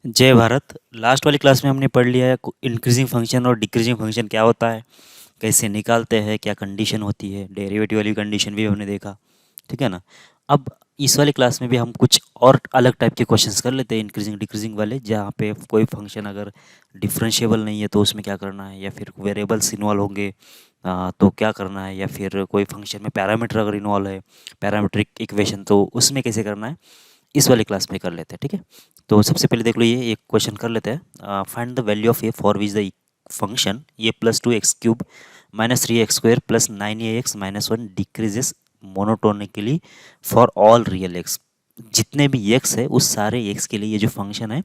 जय भारत। लास्ट वाली क्लास में हमने पढ़ लिया है इंक्रीजिंग फंक्शन और डिक्रीजिंग फंक्शन क्या होता है, कैसे निकालते हैं, क्या कंडीशन होती है, डेरिवेटिव वाली कंडीशन भी हमने देखा। ठीक है ना। अब इस वाली क्लास में भी हम कुछ और अलग टाइप के क्वेश्चंस कर लेते हैं इंक्रीजिंग डिक्रीजिंग वाले, जहाँ पे कोई फंक्शन अगर डिफरेंशिएबल नहीं है तो उसमें क्या करना है, या फिर वेरिएबल्स इन्वॉल्व होंगे तो क्या करना है, या फिर कोई फंक्शन में पैरामीटर अगर इन्वॉल्व है, पैरामीट्रिक इक्वेशन, तो उसमें कैसे करना है, इस वाली क्लास में कर लेते हैं। ठीक है। तो सबसे पहले देख लो, ये एक क्वेश्चन कर लेते हैं। Find the value of A for which the function A plus to x cube minus three x square plus nine A x minus one decreases monotonically for all real x. जितने भी x है उस सारे x के लिए ये जो function है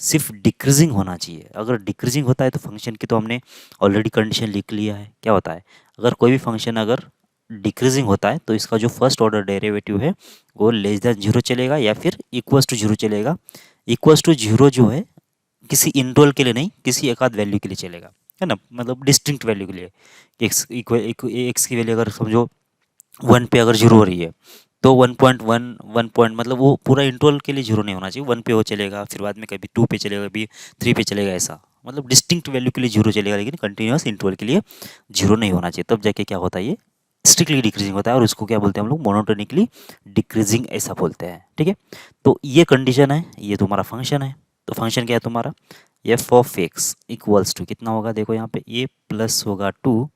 सिर्फ डिक्रीजिंग होना चाहिए। अगर डिक्रीजिंग होता है तो फंक्शन की तो हमने ऑलरेडी कंडीशन लिख लिया है। क्या होता है, अगर कोई भी फंक्शन अगर डिक्रीजिंग होता है तो इसका जो फर्स्ट ऑर्डर डेरिवेटिव है वो लेस देन जीरो चलेगा या फिर इक्वल्स टू जीरो चलेगा। इक्वल्स टू जीरो जो है किसी इंटरवल के लिए नहीं, किसी एक आध वैल्यू के लिए चलेगा, है ना, मतलब डिस्टिंक्ट वैल्यू के लिए। एक्स एक्स की वैल्यू अगर समझो वन पे अगर जीरो हो रही है तो 1.1 वन पॉइंट मतलब वो पूरा इंटरवल के लिए जीरो नहीं होना चाहिए। वन पे वो चलेगा, फिर बाद में कभी टू पे चलेगा, कभी थ्री पे चलेगा, ऐसा मतलब डिस्टिंक्ट वैल्यू के लिए जीरो चलेगा, लेकिन कंटिन्यूस इंटरवल के लिए जीरो नहीं होना चाहिए। तब जाके क्या होता है, ये स्ट्रिक्टली डिक्रीजिंग होता है, और उसको क्या बोलते हैं हम लोग, मोनोटोनिकली डिक्रीजिंग ऐसा बोलते हैं। ठीक है। तो ये कंडीशन है, ये तुम्हारा फंक्शन है। तो फंक्शन क्या है तुम्हारा, F of X equals to कितना होगा, देखो यहाँ पे ए प्लस होगा टू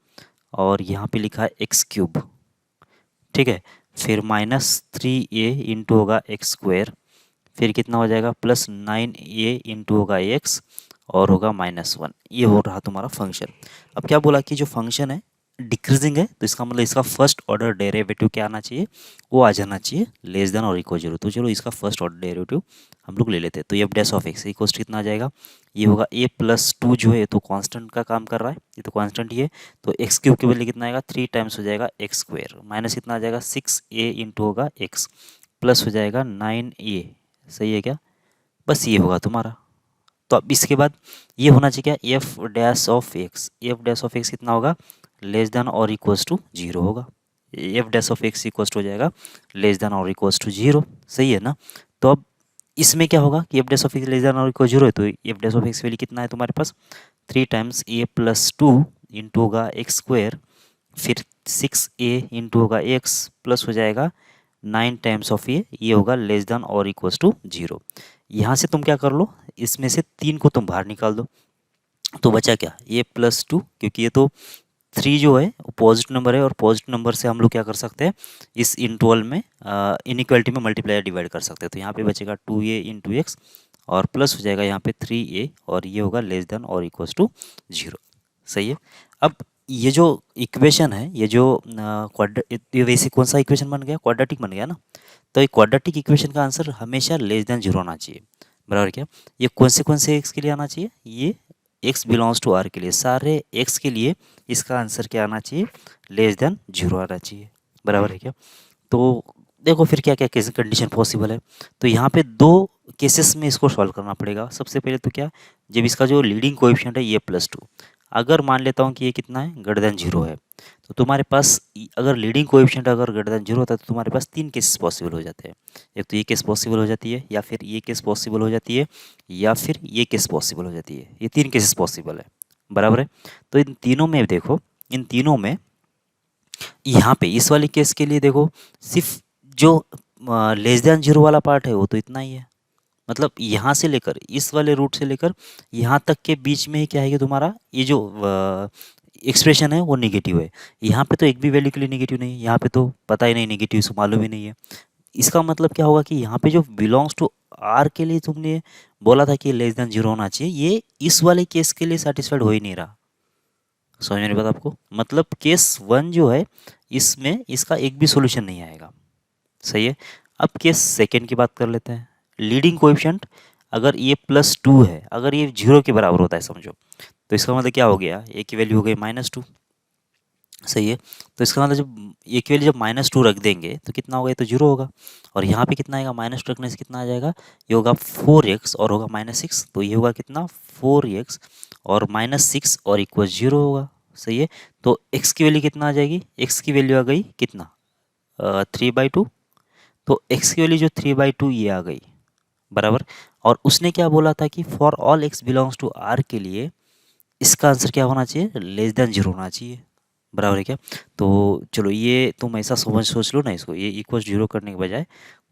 और यहाँ पे लिखा है एक्स क्यूब। ठीक है। फिर माइनस थ्री ए इंटू होगा एक्स स्क्वायर, फिर कितना हो जाएगा प्लस नाइन ए इंटू होगा एक्स और होगा माइनस वन। ये हो रहा तुम्हारा फंक्शन। अब क्या बोला कि जो फंक्शन है डिक्रीजिंग है, तो इसका मतलब इसका फर्स्ट ऑर्डर डेरिवेटिव क्या आना चाहिए, वो आ जाना चाहिए लेस देन और इक्वल जीरो। तो चलो इसका फर्स्ट ऑर्डर डेरिवेटिव हम लोग ले लेते हैं। तो F dash of x equal कितना आ जाएगा, ये होगा ए प्लस टू जो है तो कांस्टेंट का काम कर रहा है, ये तो कांस्टेंट ही है। तो एक्स क्यूब के बदले कितना आएगा, थ्री टाइम्स हो जाएगा एक्स स्क्वायर, माइनस कितना आ जाएगा सिक्स ए इंटू होगा एक्स, प्लस हो जाएगा नाइन ए। सही है क्या, बस ये होगा तुम्हारा। तो अब इसके बाद ये होना चाहिए क्या, F dash of X, F dash of X कितना होगा, लेस देन और इक्वल्स टू जीरो होगा। F dash of X equals to हो जाएगा लेस देन और इक्वल्स टू जीरो। सही है ना। तो अब इसमें क्या होगा कि F dash of X less than और इक्वल जीरो है, तो F dash of X value कितना है तुम्हारे पास, three times A plus two into होगा एक्स स्क्वायर, फिर सिक्स ए इंटू होगा एक्स प्लस हो जाएगा नाइन टाइम्स ऑफ ये होगा लेस देन और इक्वल्स टू जीरो। यहाँ से तुम क्या कर लो, इसमें से तीन को तुम बाहर निकाल दो, तो बचा क्या, ये प्लस टू, क्योंकि ये तो थ्री जो है पॉजिटिव नंबर है और पॉजिटिव नंबर से हम लोग क्या कर सकते हैं, इस इंटरवल में इनइक्वालिटी में मल्टीप्लाई डिवाइड कर सकते हैं। तो यहाँ पे बचेगा टू ए इंटू एक्स और प्लस हो जाएगा यहाँ पे थ्री ए और ये होगा लेस देन और इक्वल्स टू जीरो। सही है। अब ये जो इक्वेशन है, ये जो ये वैसे कौन सा इक्वेशन बन गया, क्वाड्रेटिक बन गया ना। तो ये क्वाड्रेटिक इक्वेशन का आंसर हमेशा लेस देन जीरो आना चाहिए। बराबर क्या, ये कौन से एक्स के लिए आना चाहिए, ये एक्स बिलोंग्स टू आर के लिए, सारे एक्स के लिए इसका आंसर क्या आना चाहिए, लेस देन जीरो आना चाहिए। बराबर है क्या। तो देखो फिर क्या क्या केस कंडीशन पॉसिबल है। तो यहाँ पे दो केसेस में इसको सॉल्व करना पड़ेगा। सबसे पहले तो क्या, जब इसका जो लीडिंग कोएफिशिएंट है ये प्लस टू, अगर मान लेता हूँ कि ये कितना है, ग्रेटर देन जीरो है, तो तुम्हारे पास अगर लीडिंग कोएफिशिएंट अगर ग्रेटर देन जीरो होता है तो तुम्हारे पास तीन केसेस पॉसिबल हो जाते हैं। एक तो ये केस पॉसिबल हो जाती है, या फिर ये केस पॉसिबल हो जाती है, या फिर ये केस पॉसिबल हो जाती है। ये तीन केसेस पॉसिबल है। बराबर है। तो इन तीनों में देखो, इन तीनों में यहाँ पे इस वाले केस के लिए देखो, सिर्फ जो लेस देन जीरो वाला पार्ट है वो तो इतना ही है। मतलब यहाँ से लेकर इस वाले रूट से लेकर यहाँ तक के बीच में ही क्या है कि तुम्हारा ये जो एक्सप्रेशन है वो नेगेटिव है। यहाँ पे तो एक भी वैल्यू के लिए नेगेटिव नहीं है, यहाँ पे तो पता ही नहीं, नेगेटिव से मालूम ही नहीं है। इसका मतलब क्या होगा कि यहाँ पे जो बिलोंग्स टू आर के लिए तुमने बोला था कि लेस देन जीरो होना चाहिए, ये इस वाले केस के लिए सेटिस्फाइड हो ही नहीं रहा। समझ में नहीं बात आपको, मतलब केस वन जो है इसमें इसका एक भी सोल्यूशन नहीं आएगा। सही है। अब केस सेकेंड की बात कर लेते हैं। लीडिंग कोएफिशिएंट अगर ये प्लस टू है, अगर ये जीरो के बराबर होता है समझो, तो इसका मतलब क्या हो गया, ए की वैल्यू हो गई माइनस टू। सही है। तो इसका मतलब जब ए की वैल्यू जब माइनस टू रख देंगे तो कितना होगा, ये तो जीरो होगा। और यहाँ पे कितना आएगा, माइनस टू रखने से कितना आ जाएगा, ये होगा फोर एक्स और होगा माइनस सिक्स, तो ये होगा कितना फोर एक्स और माइनस सिक्स और इक्वल जीरो होगा। सही है। तो एक्स की वैल्यू कितना आ जाएगी, एक्स की वैल्यू आ गई कितना, थ्री बाई टू। तो एक्स की वैल्यू जो थ्री बाई टू ये आ गई। बराबर। और उसने क्या बोला था कि for all X belongs to R के लिए इसका आंसर क्या होना चाहिए, लेस देन जीरो होना चाहिए, बराबर है क्या। तो चलो ये तुम ऐसा सोच लो ना, इसको ये इक्वल जीरो करने के बजाय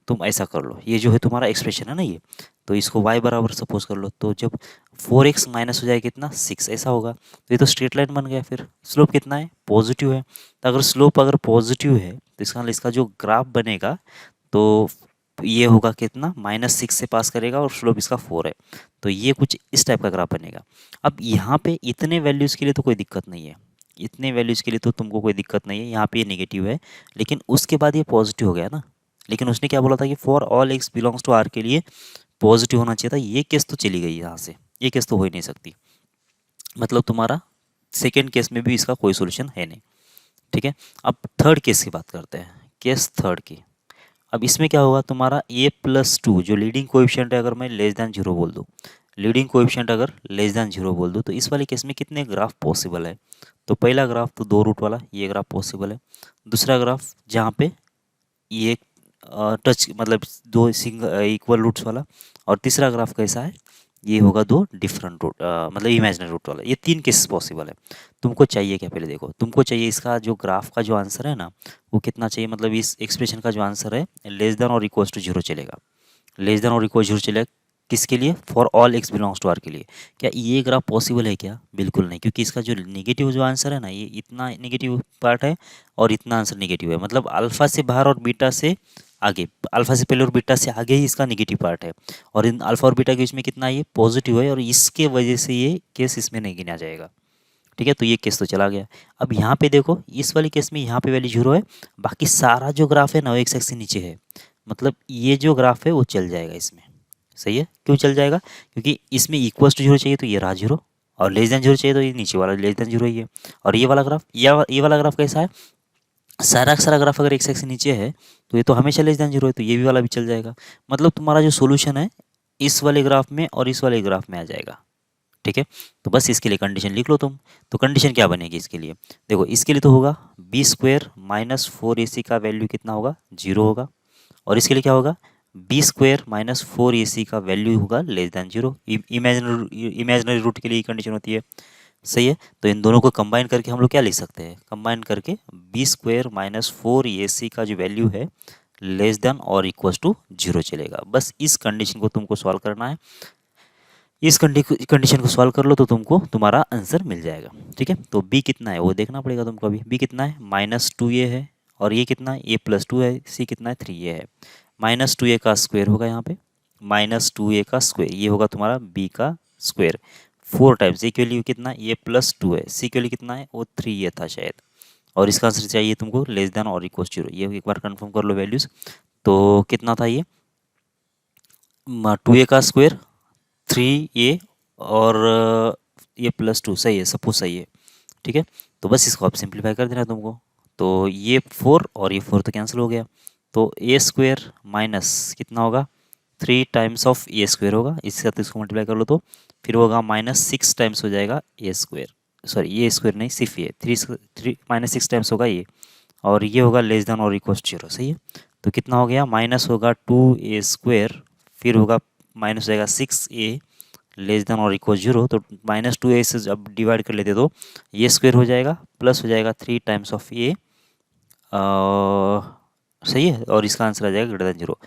तुम ऐसा कर लो, ये जो है तुम्हारा एक्सप्रेशन है ना ये, तो इसको y बराबर सपोज कर लो, तो जब 4x माइनस हो जाए कितना 6 ऐसा होगा, तो ये तो स्ट्रेट लाइन बन गया। फिर स्लोप कितना है, पॉजिटिव है, तो अगर स्लोप अगर पॉजिटिव है तो इसका मतलब इसका जो ग्राफ बनेगा तो ये होगा कितना, -6 से पास करेगा और स्लोप इसका 4 है, तो ये कुछ इस टाइप का ग्राफ बनेगा। अब यहाँ पे इतने वैल्यूज़ के लिए तो कोई दिक्कत नहीं है, इतने वैल्यूज़ के लिए तो तुमको कोई दिक्कत नहीं है, यहाँ पे ये नेगेटिव है, लेकिन उसके बाद ये पॉजिटिव हो गया ना। लेकिन उसने क्या बोला था कि for all X belongs to R के लिए पॉजिटिव होना चाहिए था, ये केस तो चली गई यहाँ से, ये केस तो हो ही नहीं सकती, मतलब तुम्हारा सेकेंड केस में भी इसका कोई सोल्यूशन है नहीं। ठीक है, अब थर्ड केस की बात करते हैं, केस थर्ड की। अब इसमें क्या होगा, तुम्हारा a+2 जो लीडिंग कोएफिशिएंट है, अगर मैं लेस देन जीरो बोल दूँ, लीडिंग कोएफिशिएंट अगर लेस देन जीरो बोल दूँ, तो इस वाले केस में कितने ग्राफ पॉसिबल है। तो पहला ग्राफ तो 2 रूट वाला, ये ग्राफ पॉसिबल है। दूसरा ग्राफ जहाँ पे ये टच मतलब दो सिंगल इक्वल रूट्स वाला, और तीसरा ग्राफ कैसा है, ये होगा दो डिफरेंट रूट मतलब इमेजिनरी रूट वाला। ये 3 केसेस पॉसिबल है। तुमको चाहिए क्या, पहले देखो, तुमको चाहिए इसका जो ग्राफ का जो आंसर है ना वो कितना चाहिए, मतलब इस एक्सप्रेशन का जो आंसर है लेस देन और इक्वल्स टू जीरो चलेगा, लेस देन और इक्वल जीरो चलेगा, किसके लिए, for all X belongs to R के लिए। क्या ये ग्राफ पॉसिबल है क्या, बिल्कुल नहीं, क्योंकि इसका जो नेगेटिव जो आंसर है ना, ये इतना नेगेटिव पार्ट है और इतना आंसर नेगेटिव है, मतलब अल्फा से बाहर और बीटा से आगे, अल्फा से पहले और बीटा से आगे ही इसका नेगेटिव पार्ट है, और इन अल्फा और बीटा के बीच में कितना ये पॉजिटिव है, और इसके वजह से ये केस इसमें नहीं गिना जाएगा। ठीक है, तो ये केस तो चला गया। अब यहाँ पे देखो, इस वाली केस में यहाँ पे वैल्यू जीरो है, बाकी सारा जो ग्राफ है ना वो एक से नीचे है, मतलब ये जो ग्राफ है वो चल जाएगा इसमें। सही है, क्यों चल जाएगा, क्योंकि इसमें इक्वल्स टू जीरो चाहिए तो ये रहा जीरो, और लेस देन जीरो चाहिए तो ये नीचे वाला लेस देन जीरो ही है। और ये वाला ग्राफ, ये वाला ग्राफ कैसा है, सारा का सारा ग्राफ अगर एक से नीचे है तो ये तो हमेशा लेस देन जीरो है, तो ये भी वाला भी चल जाएगा। मतलब तुम्हारा जो सोल्यूशन है इस वाले ग्राफ में और इस वाले ग्राफ में आ जाएगा। ठीक है, तो बस इसके लिए कंडीशन लिख लो तुम। तो कंडीशन क्या बनेगी इसके लिए, देखो इसके लिए तो होगा b² माइनस 4ac का वैल्यू कितना होगा, जीरो होगा। और इसके लिए क्या होगा, b² माइनस 4ac का वैल्यू होगा less than zero. Imaginary root के लिए कंडीशन होती है। सही है, तो इन दोनों को कंबाइन करके हम लोग क्या लिख सकते हैं, कंबाइन करके b² माइनस 4ac का जो वैल्यू है लेस देन और इक्वल्स टू जीरो चलेगा। बस इस कंडीशन को तुमको सॉल्व करना है, इस कंडीशन को सॉल्व कर लो तो तुमको तुम्हारा आंसर मिल जाएगा। ठीक है, तो b कितना है वो देखना पड़ेगा तुमको। अभी b कितना है, -2a है, और ये कितना है, a+2 है, c कितना है 3a है। -2a का स्क्वायर होगा यहाँ पे, -2a का स्क्वायर, ये होगा तुम्हारा b का स्क्वायर 4 टाइम्स। a की वैल्यू कितना है, a+2 है, c की वैल्यू कितना है वो 3a था शायद, और इसका आंसर चाहिए तुमको लेस देन और इक्वल जीरो। ये एक बार कंफर्म कर लो वैल्यूज़। तो कितना था ये, 2a का स्क्वायर 3a, और ये +2, सही है, सपोज सही है। ठीक है, तो बस इसको आप सिंप्लीफाई कर देना तुमको। तो ये 4 और ये 4 तो कैंसिल हो गया, तो a² माइनस कितना होगा, 3 टाइम्स ऑफ a² होगा, इसके साथ इसको मल्टीप्लाई कर लो तो फिर होगा -6 टाइम्स हो जाएगा a², सॉरी ये स्क्वायर नहीं, सिर्फ ये 3 -6 टाइम्स होगा ये, और ये होगा लेस देन और इक्वल जीरो। सही है, तो कितना हो गया, माइनस होगा 2a², फिर होगा माइनस हो जाएगा 6a लेस देन और इक्वल जीरो। तो -2a से जब डिवाइड कर लेते तो ये स्क्वायर हो जाएगा, प्लस हो जाएगा 3 टाइम्स ऑफ ए, सही है, और इसका आंसर आ जाएगा ग्रेटर देन जीरो।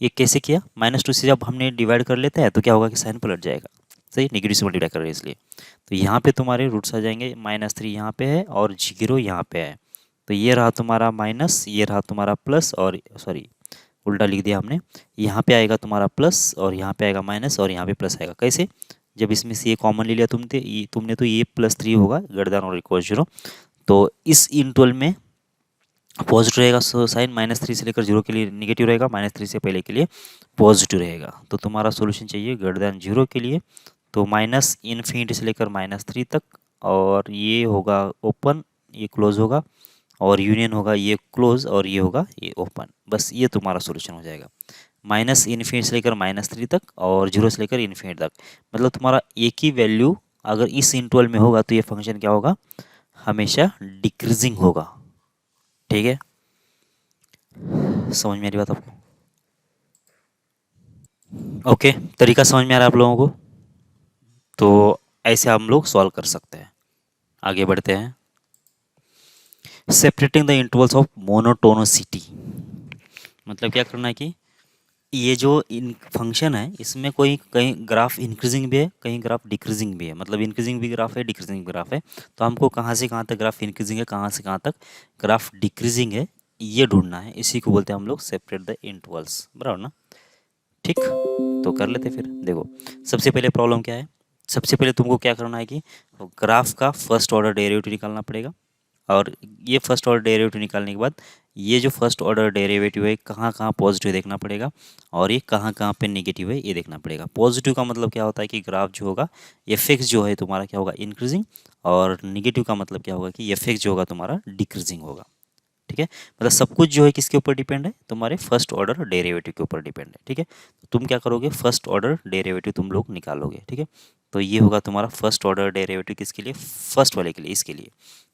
ये कैसे किया, -2 से जब हमने डिवाइड कर लेते हैं तो क्या होगा कि साइन पलट जाएगा। सही, नेगेटिव से मल्टीप्लाई कर रहे हैं इसलिए। तो यहाँ पे तुम्हारे रूट्स आ जाएंगे, -3 यहाँ पे है और जीरो यहाँ पे है, तो ये रहा तुम्हारा माइनस, ये रहा तुम्हारा प्लस, और सॉरी उल्टा लिख दिया हमने, यहाँ पे आएगा तुम्हारा प्लस और यहाँ पे आएगा माइनस और यहाँ पे प्लस आएगा। कैसे, जब इसमें से ये कॉमन ले लिया तुमने तो ये +3 होगा ग्रेटर देन और इक्वल जीरो। तो इस इंटरवल में पॉजिटिव रहेगा, सो साइन -3 से लेकर जीरो के लिए निगेटिव रहेगा, -3 से पहले के लिए पॉजिटिव रहेगा। तो तुम्हारा सोल्यूशन चाहिए ग्रेटर देन जीरो के लिए, तो -∞ से लेकर -3 तक, और ये होगा ओपन, ये क्लोज होगा, और यूनियन होगा ये क्लोज, और ये होगा ये ओपन। बस ये तुम्हारा सोल्यूशन हो जाएगा, -∞ से लेकर -3 तक और जीरो से लेकर इन्फिनिट तक। मतलब तुम्हारा एक ही वैल्यू अगर इस इंटरवल में होगा तो ये फंक्शन क्या होगा, हमेशा डिक्रीजिंग होगा। ठीक है, समझ में आ रही बात आपको। ओके, तरीका समझ में आ रहा है आप लोगों को? तो ऐसे हम लोग सॉल्व कर सकते हैं। आगे बढ़ते हैं। Separating the intervals of monotonicity, मतलब क्या करना है कि ये जो इन फंक्शन है इसमें कोई कहीं ग्राफ इंक्रीजिंग भी है, कहीं ग्राफ डिक्रीजिंग भी है, मतलब इंक्रीजिंग भी ग्राफ है, डिक्रीजिंग भी ग्राफ है। तो हमको कहाँ से कहाँ तक ग्राफ इंक्रीजिंग है, कहाँ से कहाँ तक ग्राफ डिक्रीजिंग है, ये ढूंढना है। इसी को बोलते हैं हम लोग सेपरेट द इंटरवल्स, बराबर ना? ठीक, तो कर लेते फिर। देखो, सबसे पहले प्रॉब्लम क्या है, सबसे पहले तुमको क्या करना है कि ग्राफ का फर्स्ट ऑर्डर डेरिवेटिव निकालना पड़ेगा। और ये फर्स्ट ऑर्डर डेरिवेटिव निकालने के बाद ये जो फर्स्ट ऑर्डर डेरिवेटिव है कहाँ कहाँ पॉजिटिव देखना पड़ेगा, और ये कहाँ कहाँ पे नेगेटिव है ये देखना पड़ेगा। पॉजिटिव का मतलब क्या होता है कि ग्राफ जो होगा एफ एक्स जो है तुम्हारा क्या होगा, इंक्रीजिंग, और नेगेटिव का मतलब क्या होगा कि एफ एक्स जो होगा तुम्हारा डिक्रीजिंग होगा। ठीक है, मतलब सब कुछ जो है किसके ऊपर डिपेंड है, तुम्हारे फर्स्ट ऑर्डर डेरिवेटिव के ऊपर डिपेंड है। ठीक है, तो तुम क्या करोगे, फर्स्ट ऑर्डर डेरिवेटिव तुम लोग निकालोगे। ठीक है, तो ये होगा तुम्हारा फर्स्ट ऑर्डर डेरिवेटिव किसके लिए, फर्स्ट वाले के लिए। इसके लिए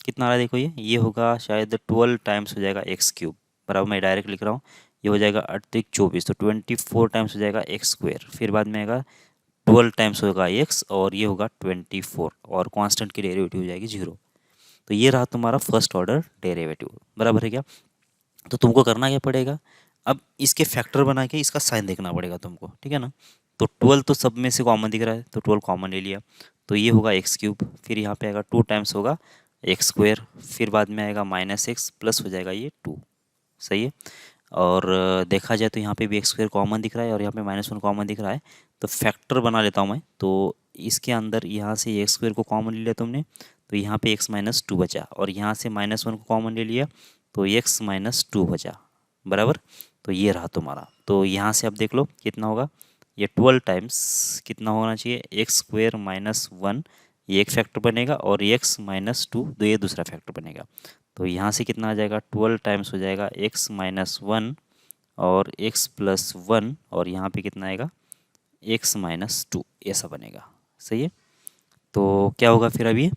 कितना आ रहा है, देखो ये होगा शायद 12 टाइम्स हो जाएगा एक्स क्यूब, बराबर मैं डायरेक्ट लिख रहा हूँ। ये हो जाएगा 38 24, तो 24 टाइम्स हो जाएगा एक्स स्क्वायर, फिर बाद में आएगा 12 टाइम्स होगा एक्स, और ये होगा 24, और कांस्टेंट की डेरिवेटिव हो जाएगी 0। तो ये रहा तुम्हारा फर्स्ट ऑर्डर डेरिवेटिव, बराबर है क्या? तो तुमको करना क्या पड़ेगा, अब इसके फैक्टर बना के इसका साइन देखना पड़ेगा तुमको, ठीक है ना? तो 12 तो सब में से कॉमन दिख रहा है, तो 12 कॉमन ले लिया, तो ये होगा एक्स क्यूब, फिर यहाँ पे आएगा 2 टाइम्स होगा एक्स स्क्वायर, फिर बाद में आएगा माइनस एक्स, प्लस हो जाएगा ये 2। सही है, और देखा जाए तो यहाँ पे भी एक्स स्क्वायर कॉमन दिख रहा है और यहाँ पे -1 कॉमन दिख रहा है। तो फैक्टर बना लेता हूँ मैं, तो इसके अंदर यहाँ से एक्स स्क्वायर को कॉमन ले लिया तुमने, तो यहाँ पे x-2 बचा, और यहाँ से -1 को कॉमन ले लिया, तो x-2 बचा, बराबर। तो ये रहा तुम्हारा, तो यहाँ से अब देख लो कितना होगा, ये 12 टाइम्स कितना होना चाहिए, एक्स स्क्वायर -1, ये एक फैक्टर बनेगा, और x-2 तो ये दूसरा फैक्टर बनेगा। तो यहाँ से कितना आ जाएगा, 12 टाइम्स हो जाएगा x-1 और x+1, और यहाँ पे कितना आएगा x-2, ऐसा बनेगा। सही है, तो क्या होगा फिर अभी,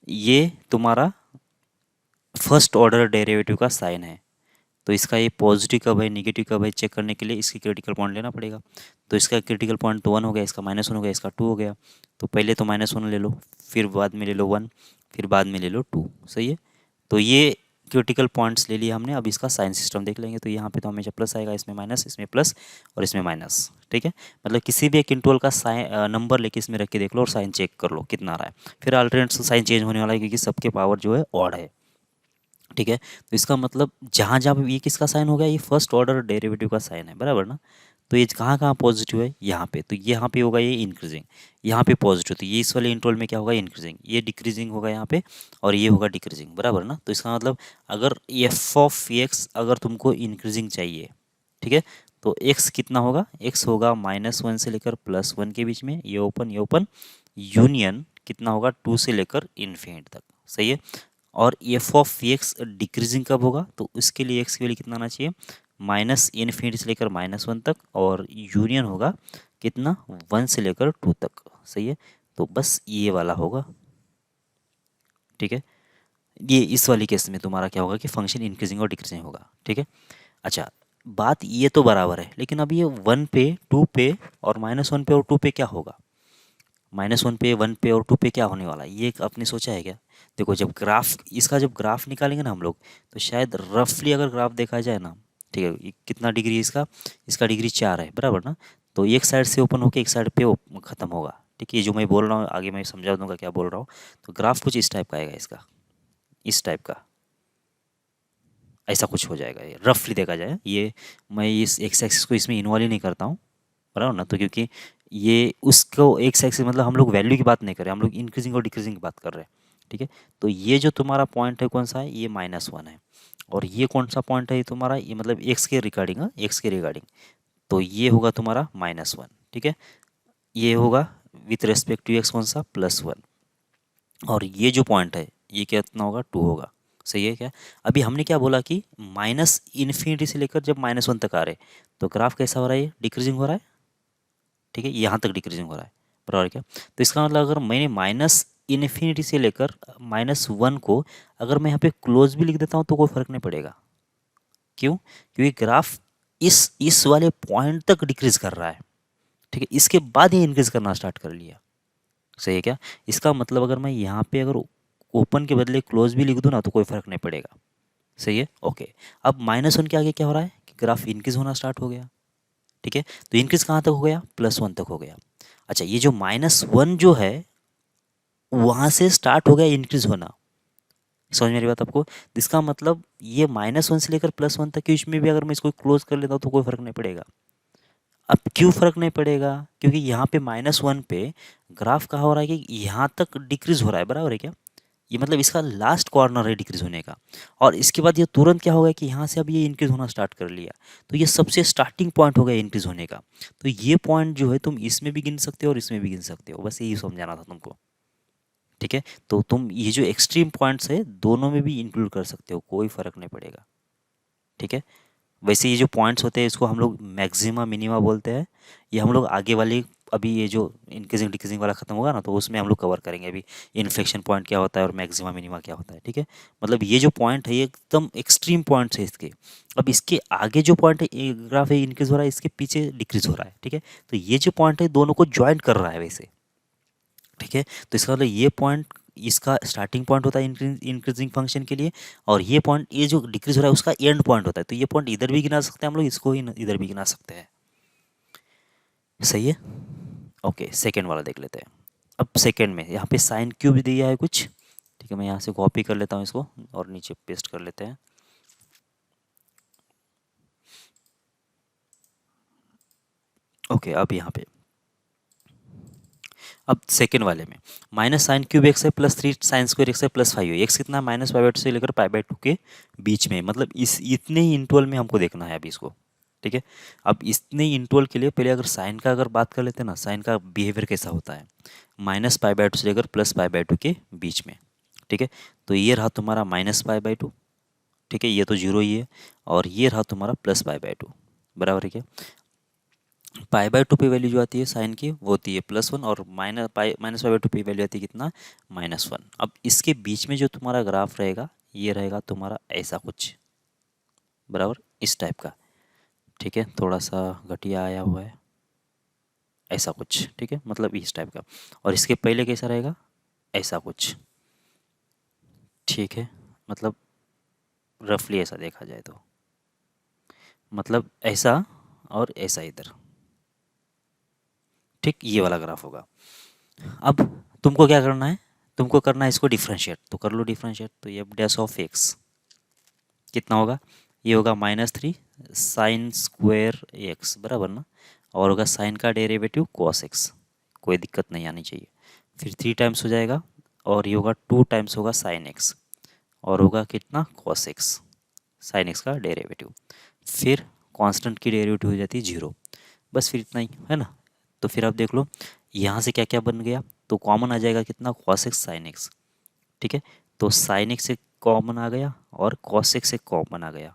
ये तुम्हारा फर्स्ट ऑर्डर डेरिवेटिव का साइन है। तो इसका ये पॉजिटिव कब है, नेगेटिव कब है, चेक करने के लिए इसकी क्रिटिकल पॉइंट लेना पड़ेगा। तो इसका क्रिटिकल पॉइंट तो 1 हो गया, इसका -1 हो गया, इसका 2 हो गया। तो पहले तो -1 ले लो, फिर बाद में ले लो 1, फिर बाद में ले लो 2। सही है, तो ये क्रिटिकल पॉइंट्स ले लिए हमने। अब इसका साइन सिस्टम देख लेंगे, तो यहाँ पे तो हमेशा प्लस आएगा, इसमें माइनस, इसमें प्लस, और इसमें माइनस। ठीक है, मतलब किसी भी एक इंटरवल का साइन नंबर लेके इसमें रख के देख लो और साइन चेक कर लो कितना आ रहा है। फिर अल्टरनेट साइन चेंज होने वाला है क्योंकि सबके पावर जो है ऑड है। ठीक है, तो इसका मतलब जहाँ जहाँ पे ये किसका साइन हो गया, ये फर्स्ट ऑर्डर डेरिवेटिव का साइन है, बराबर ना? तो ये कहाँ कहाँ पॉजिटिव है, यहाँ पे, तो यहाँ पे होगा ये इंक्रीजिंग, यहाँ पे पॉजिटिव, तो ये इस वाले इंटरवल में क्या होगा, इंक्रीजिंग, ये डिक्रीजिंग होगा यहाँ पे, और ये होगा डिक्रीजिंग, बराबर ना? तो इसका मतलब अगर एफ ऑफ एक्स अगर तुमको इंक्रीजिंग चाहिए, ठीक है, तो एक्स कितना होगा, एक्स होगा -1 से लेकर +1 के बीच में, ये ओपन यूनियन कितना होगा 2 से लेकर इन्फिनिट तक। सही है, और एफ ऑफ एक्स डिक्रीजिंग कब होगा, तो उसके लिए एक्स की वैल्यू कितना आना चाहिए, -∞ से लेकर -1 तक, और यूनियन होगा कितना, 1 से लेकर 2 तक। सही है, तो बस ये वाला होगा। ठीक है, ये इस वाली केस में तुम्हारा क्या होगा कि फंक्शन इंक्रीजिंग और डिक्रीजिंग होगा। ठीक है, अच्छा, बात ये तो बराबर है, लेकिन अब ये 1 पे 2 पे और -1 पे और 2 पे क्या होगा, -1 पे 1 पे और 2 पे क्या होने वाला है, ये आपने सोचा है क्या? देखो, जब ग्राफ इसका जब ग्राफ निकालेंगे ना हम लोग, तो शायद रफली अगर ग्राफ देखा जाए ना, ठीक है, ये कितना डिग्री है इसका, इसका डिग्री 4 है, बराबर ना? तो एक साइड से ओपन होकर एक साइड पे ख़त्म होगा। ठीक है, ये जो मैं बोल रहा हूँ आगे मैं समझा दूंगा क्या बोल रहा हूँ। तो ग्राफ कुछ इस टाइप का आएगा इसका, इस टाइप का, ऐसा कुछ हो जाएगा ये रफली देखा जाए। ये मैं इस एक्स एक्सिस को इसमें इन्वॉल्व ही नहीं करता हूँ, बराबर ना? तो क्योंकि ये उसको एक्स एक्सिस मतलब हम लोग वैल्यू की बात नहीं कर रहे, हम लोग इंक्रीजिंग और डिक्रीजिंग की बात कर रहे हैं। ठीक है, तो ये जो तुम्हारा पॉइंट है कौन सा है, ये -1 है, और ये कौन सा पॉइंट है ये तुम्हारा, ये मतलब एक्स के रिगार्डिंग, एक्स के रिगार्डिंग, तो ये होगा तुम्हारा -1। ठीक है, ये होगा विथ रेस्पेक्ट टू एक्स कौन सा, +1, और ये जो पॉइंट है ये कितना होगा, 2 होगा। सही है क्या? अभी हमने क्या बोला कि -∞ से लेकर जब -1 तक आ रहे, तो ग्राफ कैसा हो रहा है, ये डिक्रीजिंग हो रहा है। ठीक है, यहाँ तक डिक्रीजिंग हो रहा है, बराबर क्या? तो इसका मतलब अगर मैंने -∞ से लेकर -1 को अगर मैं यहाँ पे क्लोज भी लिख देता हूँ तो कोई फर्क नहीं पड़ेगा। क्यों? क्योंकि ग्राफ इस वाले पॉइंट तक डिक्रीज कर रहा है। ठीक है, इसके बाद ये इंक्रीज करना स्टार्ट कर लिया। सही है क्या? इसका मतलब अगर मैं यहाँ पे अगर ओपन के बदले क्लोज भी लिख दूँ ना तो कोई फर्क नहीं पड़ेगा। सही है, ओके। अब -1 के आगे क्या हो रहा है कि ग्राफ इंक्रीज होना स्टार्ट हो गया। ठीक है, तो इंक्रीज कहाँ तक हो गया? +1 तक हो गया। अच्छा, ये जो -1 जो है वहाँ से स्टार्ट हो गया इंक्रीज होना। समझ मेरी बात आपको? इसका मतलब ये -1 से लेकर +1 तक के इसमें भी अगर मैं इसको क्लोज कर लेता हूँ तो कोई फर्क नहीं पड़ेगा। अब क्यों फर्क नहीं पड़ेगा? क्योंकि यहाँ पे -1 पे ग्राफ कहा हो रहा है कि यहाँ तक डिक्रीज हो रहा है, बराबर है क्या? ये मतलब इसका लास्ट कॉर्नर है डिक्रीज होने का। और इसके बाद ये तुरंत क्या होगा कि यहाँ से अब ये इंक्रीज होना स्टार्ट कर लिया। तो ये सबसे स्टार्टिंग पॉइंट हो गया इंक्रीज होने का। तो ये पॉइंट जो है तुम इसमें भी गिन सकते हो और इसमें भी गिन सकते हो, बस यही समझाना था तुमको। ठीक है, तो तुम ये जो एक्सट्रीम पॉइंट्स है दोनों में भी इंक्लूड कर सकते हो, कोई फर्क नहीं पड़ेगा। ठीक है, वैसे ये जो पॉइंट्स होते हैं इसको हम लोग मैक्सिमा मिनिमा बोलते हैं। ये हम लोग आगे वाली, अभी ये जो इंक्रीजिंग डिक्रीजिंग वाला खत्म होगा ना तो उसमें हम लोग कवर करेंगे अभी इन्फ्लेक्शन पॉइंट क्या होता है और मैक्सिमा मिनिमा क्या होता है। ठीक है, मतलब ये जो पॉइंट है ये एकदम एक्सट्रीम पॉइंट्स है इसके। अब इसके आगे जो पॉइंट है ग्राफ है इंक्रीज हो रहा है, इसके पीछे डिक्रीज हो रहा है। ठीक है, तो ये जो पॉइंट है दोनों को ज्वाइंट कर रहा है वैसे। ठीक है, तो इसका मतलब ये पॉइंट इसका स्टार्टिंग पॉइंट होता है इंक्रीजिंग फंक्शन के लिए, और ये पॉइंट ये जो डिक्रीज हो रहा है उसका एंड पॉइंट होता है। तो ये पॉइंट इधर भी गिना सकते हैं हम लोग, इसको ही इधर भी गिना सकते हैं। सही है, ओके। सेकेंड वाला देख लेते हैं। अब सेकेंड में यहाँ पे साइन क्यूब दिया है कुछ। ठीक है, मैं यहाँ से कॉपी कर लेता हूँ इसको और नीचे पेस्ट कर लेते हैं। ओके, अब यहाँ पे अब सेकेंड वाले में -sin³ x है +3sin² x है +5 है। एक्स कितना है? -π/2 से लेकर π/2 के बीच में, मतलब इस इतने ही इंटरवल में हमको देखना है अभी इसको। ठीक है, अब इतने इंटरवल के लिए पहले अगर साइन का अगर बात कर लेते हैं ना, साइन का बिहेवियर कैसा होता है? -π/2 से लेकर +π/2 के बीच में। ठीक है, तो ये रहा तुम्हारा -π/2। ठीक है, ये तो जीरो ही है। और ये रहा तुम्हारा +π/2, बराबर है क्या? π/2 पे वैल्यू जो आती है साइन की वो होती है +1, और -π/2 पे वैल्यू आती है कितना? -1। अब इसके बीच में जो तुम्हारा ग्राफ रहेगा ये रहेगा तुम्हारा ऐसा कुछ, बराबर इस टाइप का। ठीक है, थोड़ा सा घटिया आया हुआ है, ऐसा कुछ। ठीक है, मतलब इस टाइप का। और इसके पहले कैसा रहेगा? ऐसा कुछ। ठीक है, मतलब रफली ऐसा देखा जाए तो मतलब ऐसा और ऐसा इधर। ठीक, ये वाला ग्राफ होगा। अब तुमको क्या करना है? तुमको करना है इसको डिफ्रेंशिएट, तो कर लो डिफ्रेंशिएट। तो f'(x) कितना होगा? ये होगा -3 sin² x, बराबर ना? और होगा साइन का डेरिवेटिव cos x, कोई दिक्कत नहीं आनी चाहिए। फिर 3 टाइम्स हो जाएगा, और ये होगा 2 टाइम्स होगा sin x, और होगा कितना? cos x, sin x का डेरिवेटिव। फिर कांस्टेंट की डेरिवेटिव हो जाती है 0। बस फिर इतना ही है ना। तो फिर आप देख लो यहाँ से क्या क्या बन गया, तो कॉमन आ जाएगा कितना? cos x sin x। ठीक है, तो sin x से कॉमन आ गया और cos x से कॉमन आ गया।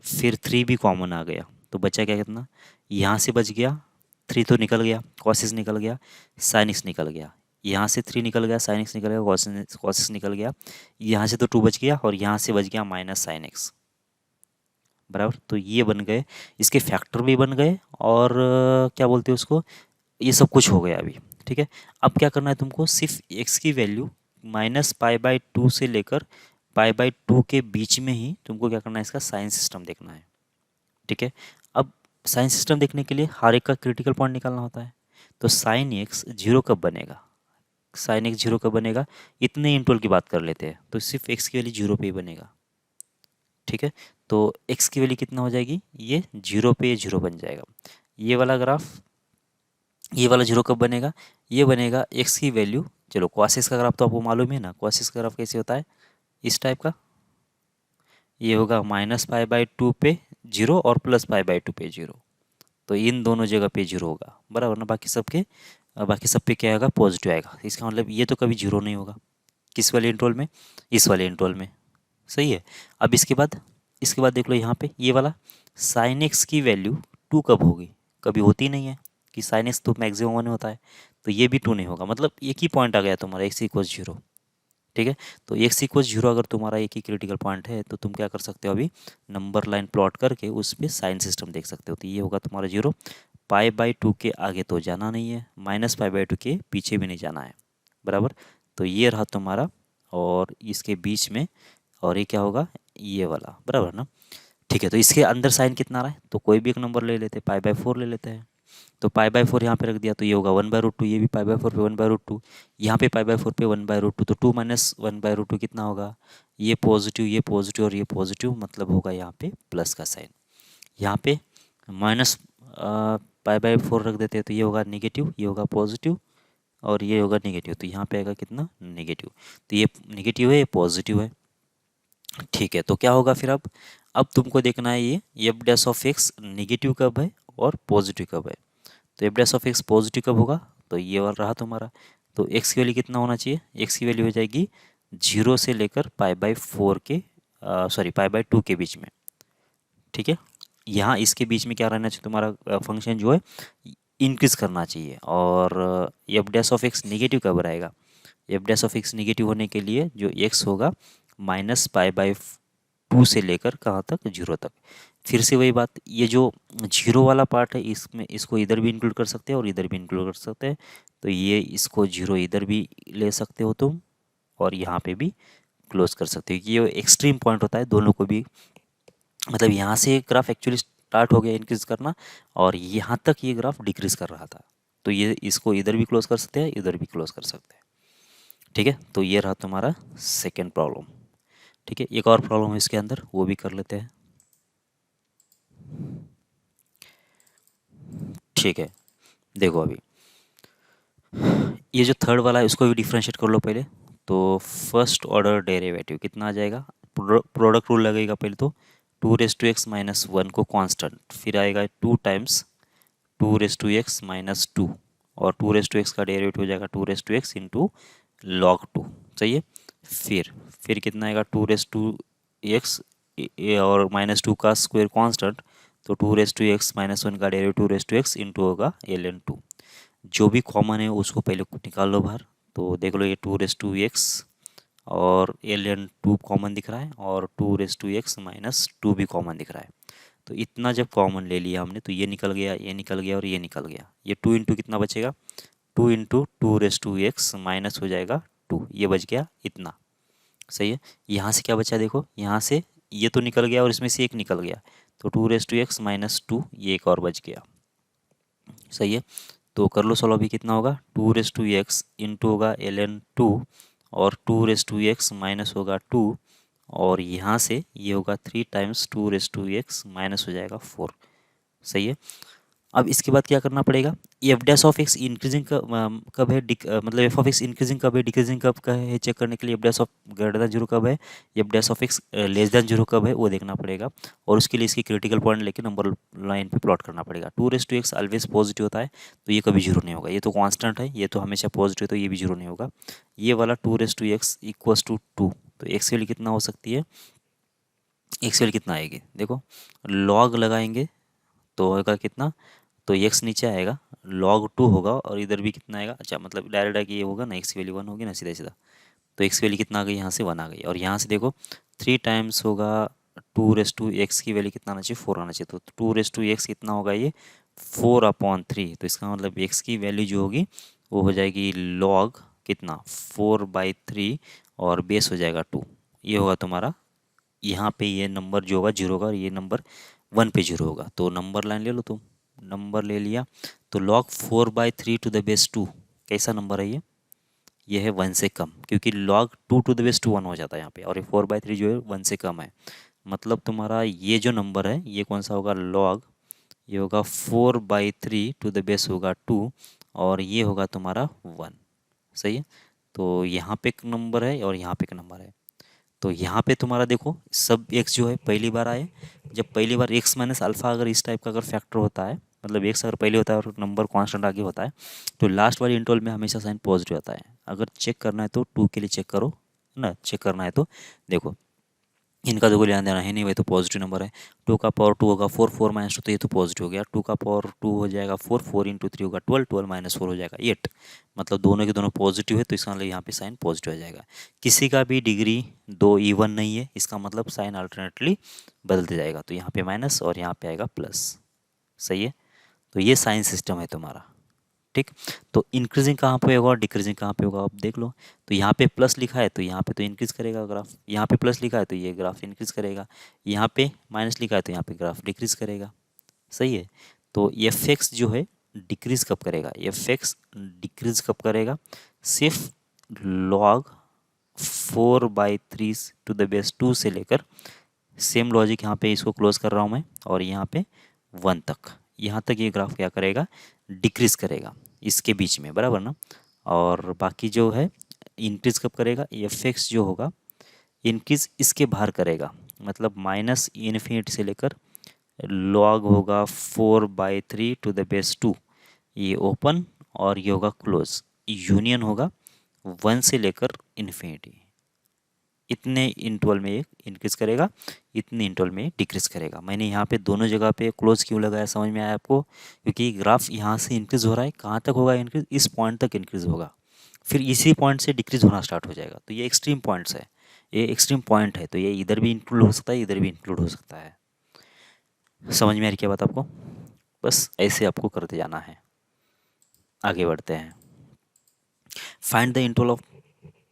फिर 3 भी कॉमन आ गया, तो बचा क्या कितना? यहाँ से बच गया 3 तो निकल गया, cos x निकल गया, sin x निकल गया। यहाँ से 3 निकल गया, sin x निकल गया, cos x निकल गया। यहाँ से तो 2 बच गया, और यहाँ से बच गया -sin x, बराबर। तो ये बन गए, इसके फैक्टर भी बन गए, और क्या बोलते हैं उसको, ये सब कुछ हो गया अभी। ठीक है, अब क्या करना है तुमको? सिर्फ x की वैल्यू -π/2 से लेकर π/2 के बीच में ही तुमको क्या करना है? इसका साइन सिस्टम देखना है। ठीक है, अब साइन सिस्टम देखने के लिए हर एक का क्रिटिकल पॉइंट निकालना होता है। तो साइन x 0 कब बनेगा? साइन x 0 कब बनेगा? इतने इंटरवल की बात कर लेते हैं, तो सिर्फ x की वैल्यू 0 पे ही बनेगा। ठीक है, तो x की वैल्यू कितना हो जाएगी? ये 0 पे 0 बन जाएगा। ये वाला ग्राफ, ये वाला 0 कब बनेगा? ये बनेगा x की वैल्यू, चलो cos x का ग्राफ तो आपको मालूम है ना, cos x का ग्राफ कैसे होता है? इस टाइप का। ये होगा -π/2 पे 0 और +π/2 पे 0। तो इन दोनों जगह पे 0 होगा, बराबर ना? बाकी सब पे क्या आएगा? पॉजिटिव आएगा। इसका मतलब ये तो कभी 0 नहीं होगा। किस वाले इंटरवल में? इस वाले इंटरवल में। सही है। अब इसके बाद देख लो यहाँ पे ये वाला साइन एक्स की वैल्यू 2 कब होगी? कभी होती नहीं है कि साइन एक्स तो मैक्सिमम 1 होता है, तो ये भी 2 नहीं होगा। मतलब एक ही पॉइंट आ गया तुम्हारा x = 0। ठीक है, तो x = 0 अगर तुम्हारा एक ही क्रिटिकल पॉइंट है तो तुम क्या कर सकते हो? अभी नंबर लाइन प्लॉट करके उस पर साइन सिस्टम देख सकते हो। तो ये होगा तुम्हारा 0, π/2 के आगे तो जाना नहीं है, -π/2 के पीछे भी नहीं जाना है, बराबर। तो ये रहा तुम्हारा, और इसके बीच में, और ये क्या होगा, ये वाला, बराबर ना। ठीक है, तो इसके अंदर साइन कितना आ रहा है, तो कोई भी एक नंबर ले लेते, π/4 ले लेते हैं। तो π/4 यहाँ पे रख दिया, तो ये होगा 1/√2, ये भी π/4 पे 1/√2, यहाँ पे π/4 पे 1/√2, तो 2 - 1/√2 कितना होगा, ये पॉजिटिव और ये पॉजिटिव, मतलब होगा यहाँ पे प्लस का साइन। यहाँ पे माइनस π/4 रख देते हैं, तो ये होगा नेगेटिव, ये होगा पॉजिटिव, और ये होगा नेगेटिव, तो यहाँ पे आएगा कितना, नेगेटिव। तो ये नेगेटिव है, ये पॉजिटिव है। ठीक है, तो क्या होगा फिर, अब तुमको देखना है ये F dash of x negative कब है और पॉजिटिव कब है। तो F dash of x positive कब होगा, तो ये वाला रहा तुम्हारा। तो एक्स की वैल्यू कितना होना चाहिए, एक्स की वैल्यू हो जाएगी 0 से लेकर π/4 के सॉरी π/2 के बीच में। ठीक है, यहाँ इसके बीच में क्या रहना चाहिए, तुम्हारा फंक्शन जो है इंक्रीज करना चाहिए। और F dash of x negative कब रहेगा, F dash of x negative होने के लिए जो एक्स होगा -π/2 से लेकर कहाँ तक, 0 तक। फिर से वही बात, ये जो 0 वाला पार्ट है, इसमें इसको इधर भी इंक्लूड कर सकते हैं और इधर भी इंक्लूड कर सकते हैं। तो ये इसको 0 इधर भी ले सकते हो तुम, और यहाँ पे भी क्लोज कर सकते हो। ये एक्सट्रीम पॉइंट होता है दोनों को भी, मतलब यहाँ से ग्राफ एक्चुअली स्टार्ट हो गया इंक्रीज करना, और यहाँ तक ये ग्राफ डिक्रीज कर रहा था। तो ये इसको इधर भी क्लोज कर सकते हैं, इधर भी क्लोज कर सकते हैं। ठीक है, तो ये रहा तुम्हारा सेकेंड प्रॉब्लम। ठीक है, एक और प्रॉब्लम है इसके अंदर, वो भी कर लेते हैं। ठीक है, देखो अभी ये जो थर्ड वाला है उसको भी डिफ्रेंशिएट कर लो पहले। तो फर्स्ट ऑर्डर डेरिवेटिव कितना आ जाएगा, प्रोडक्ट रूल लगेगा पहले, तो 2⁻x - 1 को कांस्टेंट, फिर आएगा 2 टाइम्स 2⁻x - 2, और 2⁻x का डेरिवेटिव हो जाएगा 2⁻x इंटू log 2। सही है, फिर कितना आएगा 2⁻x और -2 का स्क्वायर कांस्टेंट, तो 2⁻x - 1 का डेरिवेटिव 2⁻x इंटू होगा ln2। जो भी कॉमन है उसको पहले निकाल लो बाहर। तो देख लो ये 2⁻x और ln2 कॉमन दिख रहा है, और 2⁻x - 2 भी कॉमन दिख रहा है। तो इतना जब कॉमन ले लिया हमने, तो ये निकल गया, ये निकल गया, और ये निकल गया। ये 2 इंटू कितना बचेगा, 2 इंटू 2⁻x माइनस हो जाएगा 2, ये बच गया इतना। सही है, यहाँ से क्या बचा, देखो यहाँ से ये तो निकल गया और इसमें से एक निकल गया, तो 2⁻x - 2, ये एक और बच गया। सही है, तो कर लो सॉल्व। अभी कितना होगा, 2⁻x इंटू होगा ln2, और 2⁻x माइनस होगा 2, और यहाँ से ये होगा 3 टाइम्स 2⁻x माइनस हो जाएगा 4। सही है, अब इसके बाद क्या करना पड़ेगा, F dash of x increasing कब है, मतलब एफ ऑफ एक्स इंक्रीजिंग कब है, डिक्रीजिंग कब का है, चेक करने के लिए F dash of greater than 0 कब है, F dash of X less than 0 कब है, वो देखना पड़ेगा। और उसके लिए इसकी क्रिटिकल पॉइंट लेके नंबर लाइन पे प्लॉट करना पड़ेगा। 2⁻x ऑलवेज पॉजिटिव होता है, तो ये कभी 0 नहीं होगा, ये तो कांस्टेंट है, ये तो हमेशा पॉजिटिव, तो ये भी 0 नहीं होगा। ये वाला 2⁻x इक्वल्स टू 2, तो एक्स की वैल्यू कितना हो सकती है, एक्स की वैल्यू कितना आएगी, देखो लॉग लगाएंगे तो होगा कितना, तो x नीचे आएगा, log 2 होगा, और इधर भी कितना आएगा, अच्छा मतलब डायरेक्ट है कि ये होगा ना, x की वैल्यू 1 होगी ना, सीधा सीधा। तो x की वैल्यू कितना आ गई, यहाँ से 1 आ गई, और यहाँ से देखो 3 टाइम्स होगा 2⁻x की वैल्यू कितना आना चाहिए, 4 आना चाहिए। तो 2⁻x कितना होगा, ये 4/3। तो इसका मतलब x की वैल्यू जो होगी वो हो जाएगी log कितना, 4/3, और बेस हो जाएगा 2। ये होगा तुम्हारा, यहाँ पे ये नंबर जो होगा 0 होगा, और ये नंबर 1 पे 0 होगा। तो नंबर लाइन ले लो तुम, नंबर ले लिया, तो log 4/3 टू द बेस 2 कैसा नंबर है ये है 1 से कम, क्योंकि log 2 टू द बेस 2 1 हो जाता है यहाँ पे, और ये 4/3 जो है 1 से कम है। मतलब तुम्हारा ये जो नंबर है ये कौन सा होगा, log, ये होगा 4/3 टू द बेस होगा 2, और ये होगा तुम्हारा 1। सही है, तो यहाँ पे एक नंबर है और यहाँ पे एक नंबर है। तो यहाँ पे तुम्हारा देखो सब x जो है पहली बार आए, जब पहली बार x माइनस अल्फ़ा अगर इस टाइप का अगर फैक्टर होता है, मतलब x अगर पहले होता है और नंबर कांस्टेंट आगे होता है, तो लास्ट वाली इंटरवल में हमेशा साइन पॉजिटिव आता है। अगर चेक करना है तो 2 के लिए चेक करो, है ना, चेक करना है तो देखो इनका तो कोई लेना देना है नहीं भाई, तो पॉजिटिव नंबर है। 2 का पावर 2 होगा 4, 4 - 2, तो ये तो पॉजिटिव हो गया। 2 का पावर 2 हो जाएगा 4, 4 इंटू 3 होगा 12, 12 - 4 हो जाएगा 8। मतलब दोनों के दोनों पॉजिटिव है, तो इसका मतलब यहाँ पे साइन पॉजिटिव आ जाएगा। किसी का भी डिग्री 2 इवन नहीं है, इसका मतलब साइन अल्टरनेटली बदलते जाएगा। तो यहाँ पे माइनस और यहाँ पे आएगा प्लस। सही है, तो ये साइन सिस्टम है तुम्हारा। ठीक, तो इंक्रीजिंग कहाँ पे होगा और डिक्रीजिंग कहाँ पे होगा आप देख लो। तो यहाँ पे प्लस लिखा है तो यहाँ पे तो इंक्रीज करेगा ग्राफ, यहाँ पे प्लस लिखा है तो ये ग्राफ इंक्रीज करेगा, यहाँ पे माइनस लिखा है तो यहाँ पे ग्राफ डिक्रीज करेगा। सही है। तो एफ एक्स जो है डिक्रीज कब करेगा, एफ एक्स डिक्रीज कब करेगा, सिर्फ लॉग 4/3 टू द बेस 2 से लेकर, सेम लॉजिक यहाँ पे इसको क्लोज कर रहा हूँ मैं, और यहाँ पे 1 तक, यहाँ तक ये ग्राफ क्या करेगा, डिक्रीज करेगा इसके बीच में, बराबर ना। और बाकी जो है इंक्रीज कब करेगा, एफ एक्स जो होगा इंक्रीज इसके बाहर करेगा, मतलब माइनस इन्फिनिटी से लेकर लॉग होगा 4/3 टू द बेस 2, ये ओपन और ये होगा क्लोज, यूनियन होगा 1 से लेकर इन्फिनिटी, इतने इंटरवल में ये इंक्रीज करेगा, इतने इंटरवल में डिक्रीज करेगा। मैंने यहाँ पे दोनों जगह पे क्लोज क्यों लगाया समझ में आया आपको, क्योंकि ग्राफ यहाँ से इंक्रीज हो रहा है, कहाँ तक होगा इंक्रीज, इस पॉइंट तक इंक्रीज होगा, फिर इसी पॉइंट से डिक्रीज होना स्टार्ट हो जाएगा। तो ये एक्सट्रीम पॉइंट्स है, ये एक्सट्रीम पॉइंट है, तो ये इधर भी इंक्लूड हो सकता है, इधर भी इंक्लूड हो सकता है। समझ में आ रही क्या बात आपको, बस ऐसे आपको करते जाना है। आगे बढ़ते हैं। Find the interval of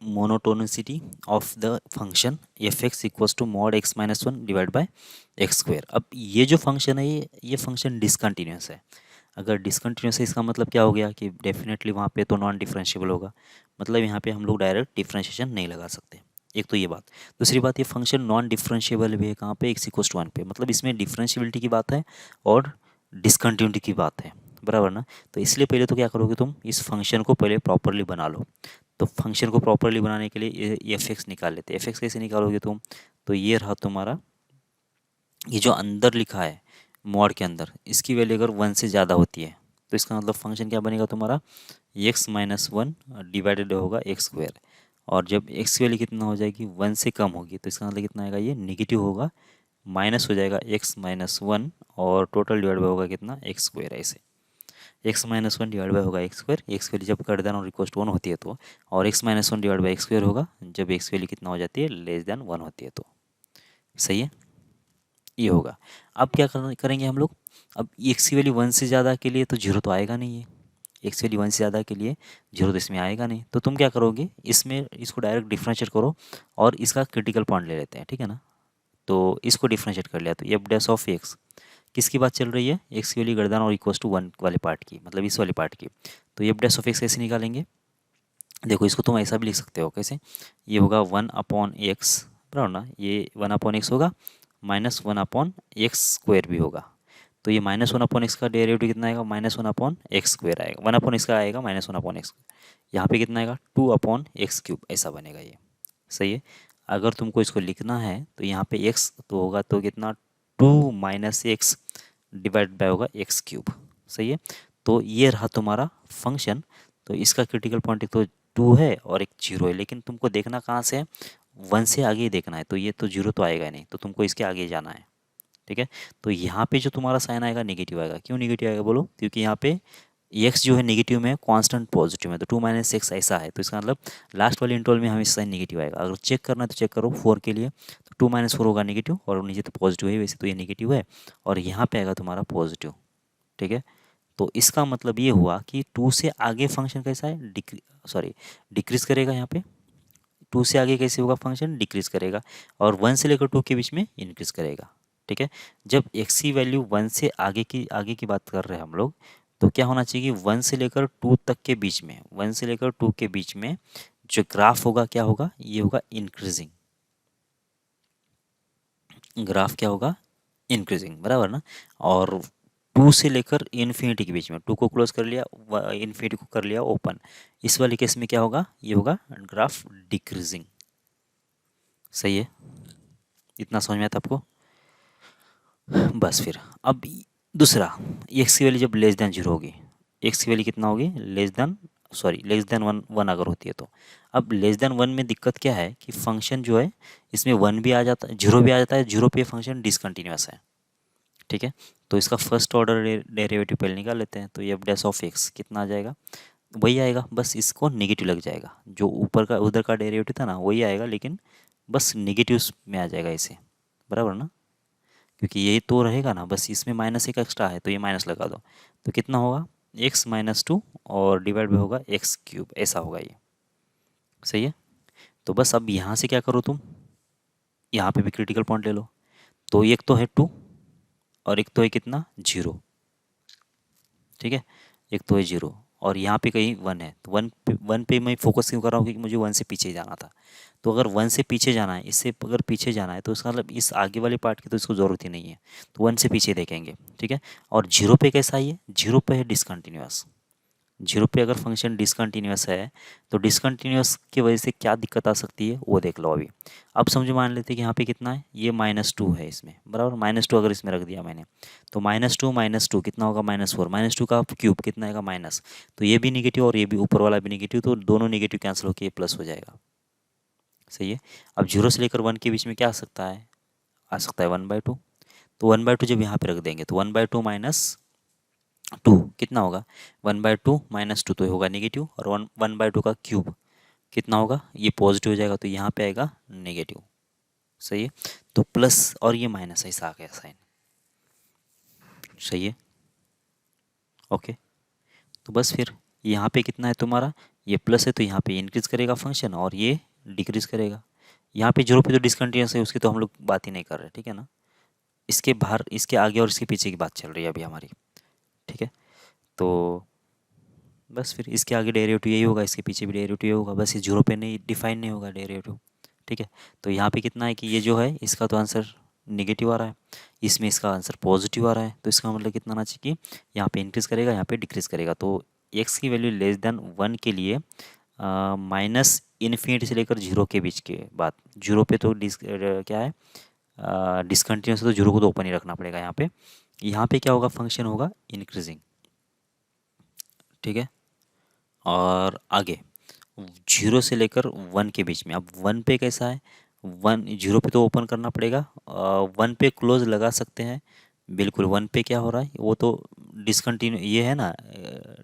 monotonicity of the function f(x) equals to mod x minus 1 divide by x square. अब ये जो फंक्शन है ये फंक्शन डिसकंटिन्यूस है। अगर डिसकंटिन्यूस है इसका मतलब क्या हो गया कि डेफिनेटली वहाँ पे तो नॉन डिफरेंशिएबल होगा, मतलब यहाँ पे हम लोग डायरेक्ट डिफरेंशिएशन नहीं लगा सकते। एक तो ये बात, दूसरी बात ये फंक्शन नॉन डिफरेंशिएबल भी है कहाँ पे, x इक्वल्स टू 1 पे, मतलब इसमें डिफरेंशिएबिलिटी की बात है और डिसकंटिन्यूटी की बात है, बराबर ना। तो इसलिए पहले तो क्या करोगे तुम, इस फंक्शन को पहले प्रॉपरली बना लो। तो फंक्शन को प्रॉपरली बनाने के लिए एफ एक्स निकाल लेते हैं। एफ एक्स कैसे निकालोगे तुम, तो ये रहा तुम्हारा, ये जो अंदर लिखा है मॉड के अंदर, इसकी वैल्यू अगर 1 से ज़्यादा होती है तो इसका मतलब फंक्शन क्या बनेगा तुम्हारा, एक्स माइनस 1 डिवाइडेड होगा एक्स स्क्वायर, और जब एक्स की वैल्यू कितना हो जाएगी 1 से कम होगी तो इसका मतलब कितना आएगा, ये निगेटिव होगा, माइनस हो जाएगा एक्स माइनस 1 और टोटल डिवाइड होगा कितना, एक्स स्क्वायर। ऐसे एक्स माइनस 1 डिवाइड बाई होगा एक्स स्क्वायर, एक्स वैल्यू जब ग्रेटर देन और इक्वल टू 1 होती है तो, और x minus 1 divide by x square होगा जब एक्स वैल्यू कितना हो जाती है, लेस देन 1 होती है तो। सही है, ये होगा। अब क्या करेंगे हम लोग, अब एक्स की वैल्यू 1 से ज़्यादा के लिए तो जीरो तो आएगा नहीं है, एक्स वैल्यू 1 से ज़्यादा के लिए जीरो तो इसमें आएगा नहीं, तो तुम क्या करोगे, इसमें इसको डायरेक्ट डिफ्रेंशिएट करो और इसका क्रिटिकल पॉइंट ले लेते हैं, ठीक है ना। तो इसको डिफ्रेंशिएट कर लिया तो एफ डैश ऑफ एक्स, किसकी बात चल रही है, एक्स की वैल्यू ग्रेटर देन और इक्वल टू 1 वाले पार्ट की, मतलब इस वाले पार्ट की। तो एफ डैश ऑफ एक्स कैसे निकालेंगे, देखो इसको तुम ऐसा भी लिख सकते हो, कैसे, ये होगा 1/x, बराबर ना, ये 1/x होगा, माइनस 1/x स्क्वायर भी होगा। तो ये -1/x का डेरिवेटिव कितना आएगा, -1/x स्क्वायर आएगा, 1/x का आएगा -1/x, यहाँ पे कितना आएगा 2/x³, ऐसा बनेगा ये। सही है। अगर तुमको इसको लिखना है तो यहाँ पे x तो होगा तो कितना 2 माइनस एक्स डिवाइड बाय होगा x³। सही है। तो ये रहा तुम्हारा फंक्शन। तो इसका क्रिटिकल पॉइंट एक तो 2 है और एक 0 है, लेकिन तुमको देखना कहाँ से है, 1 से आगे ही देखना है, तो ये तो 0 तो आएगा नहीं, तो तुमको इसके आगे जाना है। ठीक है। तो यहाँ पे जो तुम्हारा साइन आएगा नेगेटिव आएगा, क्यों नेगेटिव आएगा बोलो, क्योंकि यहाँ पे एक्स जो है नेगेटिव में, कांस्टेंट पॉजिटिव में, तो 2 माइनस एक्स ऐसा है, तो इसका मतलब लास्ट वाले इंटरवल में हमेशा साइन नेगेटिव आएगा। अगर चेक करना है तो चेक करो 4 के लिए, तो 2 माइनस 4 होगा नेगेटिव, और नीचे तो पॉजिटिव है, वैसे तो ये नेगेटिव है, और यहाँ पे आएगा तुम्हारा पॉजिटिव। ठीक है। तो इसका मतलब ये हुआ कि 2 से आगे फंक्शन कैसा है, डिक्रीज करेगा, यहाँ पे 2 से आगे कैसे होगा फंक्शन, डिक्रीज करेगा, और 1 से लेकर 2 के बीच में इंक्रीज करेगा। ठीक है। जब एक्स की वैल्यू 1 से आगे की बात कर रहे हैं हम लोग, तो क्या होना चाहिए कि 1 से लेकर 2 तक के बीच में, 1 से लेकर 2 के बीच में जो ग्राफ होगा क्या होगा, ये होगा इंक्रीजिंग, ग्राफ क्या होगा, इंक्रीजिंग, बराबर ना। और 2 से लेकर इन्फिनिटी के बीच में, 2 को क्लोज कर लिया, इन्फिनिटी को कर लिया ओपन, इस वाले केस में क्या होगा, ये होगा ग्राफ डिक्रीजिंग। सही है, इतना समझ में आता आपको। बस फिर अब दूसरा, एक्स की वैल्यू जब लेस देन 0 होगी, एक्स की वैल्यू कितना होगी, लेस देन वन अगर होती है तो। अब लेस देन 1 में दिक्कत क्या है कि फंक्शन जो है इसमें 1 भी आ जाता है, 0 भी आ जाता है, 0 पे फंक्शन डिसकंटिन्यूअस है। ठीक है। तो इसका फर्स्ट ऑर्डर डेरिवेटिव पहले निकाल लेते हैं, तो एफ डैश ऑफ एक्स कितना आ जाएगा, वही आएगा, बस इसको नेगेटिव लग जाएगा, जो ऊपर का उधर का डेरिवेटिव था ना वही आएगा, लेकिन बस नेगेटिव में आ जाएगा इसे, बराबर ना, क्योंकि यही तो रहेगा ना, बस इसमें -1 एक्स्ट्रा है तो ये माइनस लगा दो, तो कितना होगा x माइनस टू और डिवाइड में होगा एक्स क्यूब, ऐसा होगा ये। सही है। तो बस अब यहाँ से क्या करो तुम, यहाँ पे भी क्रिटिकल पॉइंट ले लो। तो एक तो है 2 और एक तो है कितना 0। ठीक है, एक तो है 0 और यहाँ पे कहीं 1 है। तो 1 पे मैं फोकस क्यों कर रहा हूँ, क्योंकि मुझे 1 से पीछे जाना था। तो अगर 1 से पीछे जाना है, इससे अगर पीछे जाना है तो इसका मतलब इस आगे वाले पार्ट की तो इसको ज़रूरत ही नहीं है। तो 1 से पीछे देखेंगे। ठीक है, और 0 पे कैसा है, ये 0 पे है डिसकंटिन्यूअस। 0 पे अगर फंक्शन डिसकंटिन्यूअस है तो डिसकंटिन्यूअस की वजह से क्या दिक्कत आ सकती है वो देख लो अभी। अब समझो, मान लेते हैं कि यहाँ पे कितना है, ये -2 है इसमें, बराबर। -2 अगर इसमें रख दिया मैंने, तो -2 कितना होगा -4, -2 का क्यूब कितना आएगा माइनस। तो ये भी निगेटिव और ये भी ऊपर वाला भी निगेटिव, तो दोनों निगेटिव कैंसिल होकर ये प्लस हो जाएगा। सही है। अब 0 से लेकर 1 के बीच में क्या आ सकता है, आ सकता है 1/2। तो 1/2 जब यहाँ पे रख देंगे तो 1/2 माइनस 2 कितना होगा, 1/2 माइनस 2 तो ये होगा निगेटिव, और 1/2 का क्यूब कितना होगा, ये पॉजिटिव हो जाएगा, तो यहाँ पे आएगा नेगेटिव। सही है। तो प्लस और ये माइनस, ऐसा आ गया साइन। सही है। ओके। तो बस फिर यहाँ पे कितना है तुम्हारा, ये प्लस है तो यहाँ पे इंक्रीज करेगा फंक्शन और ये डिक्रीज करेगा। यहाँ पे 0 पे तो डिसकंटिन्यूस है, उसकी तो हम लोग बात ही नहीं कर रहे। ठीक है ना, इसके बाहर, इसके आगे और इसके पीछे की बात चल रही है अभी हमारी। ठीक है। तो बस फिर इसके आगे डेरिवेटिव यही होगा, इसके पीछे भी डेरिवेटिव होगा, बस ये 0 पे नहीं डिफाइन नहीं होगा डेरिवेटिव। ठीक है। तो यहाँ पे कितना है कि ये जो है इसका तो आंसर निगेटिव आ रहा है, इसमें इसका आंसर पॉजिटिव आ रहा है। तो इसका मतलब कितना आना चाहिए कि यहाँ पे इंक्रीज करेगा, यहाँ पे डिक्रीज करेगा। तो एक्स की वैल्यू लेस देन 1 के लिए माइनस इन्फिनिटी से लेकर 0 के बीच के बात, 0 पे तो क्या है डिसकंटिन्यूस, तो 0 को तो ओपन ही रखना पड़ेगा यहाँ पे। यहाँ पे क्या होगा, फंक्शन होगा इंक्रीजिंग। ठीक है। और आगे 0 से लेकर 1 के बीच में, अब 1 पे कैसा है, 0 पे तो ओपन करना पड़ेगा, 1 पे क्लोज लगा सकते हैं। बिल्कुल 1 पे क्या हो रहा है, वो तो डिसकंटिन्यू ये है ना,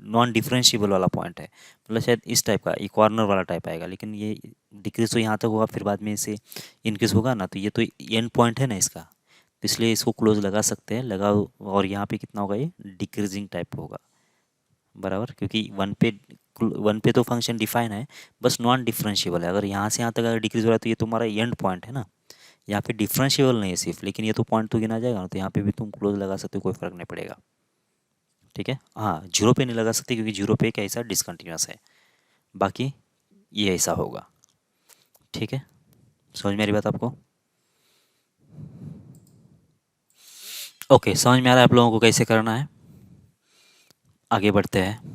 नॉन डिफरेंशिएबल वाला पॉइंट है, मतलब शायद इस टाइप का, ये कॉर्नर वाला टाइप आएगा। लेकिन ये डिक्रीज तो यहाँ तक होगा, फिर बाद में इसे इंक्रीज होगा ना, तो ये तो एंड पॉइंट है ना इसका, तो इसलिए इसको क्लोज लगा सकते हैं, लगाओ। और यहाँ पे कितना होगा, ये डिक्रीजिंग टाइप होगा, बराबर। क्योंकि 1 पे तो फंक्शन डिफाइन है, बस नॉन डिफरेंशिएबल है। अगर यहाँ से यहाँ तक अगर डिक्रीज हो रहा है तो ये तुम्हारा एंड पॉइंट है ना, यहाँ पे डिफरेंशिएबल नहीं है सिर्फ, लेकिन ये तो पॉइंट तो गिना जाएगा ना, तो यहाँ पे भी तुम क्लोज लगा सकते हो, कोई फर्क नहीं पड़ेगा। ठीक है। हाँ, 0 पे नहीं लगा सकते क्योंकि 0 पे कैसा डिसकंटिन्यूस है, बाकी ये ऐसा होगा। ठीक है, समझ में आ रही बात आपको? ओके, समझ में आ रहा है आप लोगों को कैसे करना है? आगे बढ़ते हैं।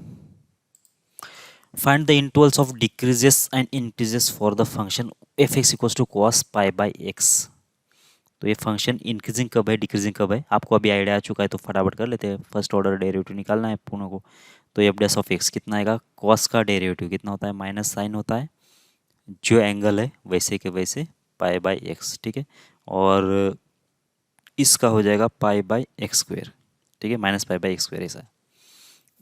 Find the intervals of decreases and increases for the function f(x) equals to cos pi by x। तो ये फंक्शन इंक्रीजिंग कब है, डिक्रीजिंग कब है, आपको अभी आइडिया आ चुका है, तो फटाफट कर लेते हैं। फर्स्ट ऑर्डर डेरिवेटिव निकालना है पूर्ण को। तो एफ डैश ऑफ एक्स कितना आएगा, कॉस का डेरिवेटिव कितना होता है, माइनस साइन होता है, जो एंगल है वैसे के वैसे पाई बाई एक्स। ठीक है। और इसका हो जाएगा पाई बाई एक्स स्क्वेयर। ठीक है, minus pi by x square ऐसा है।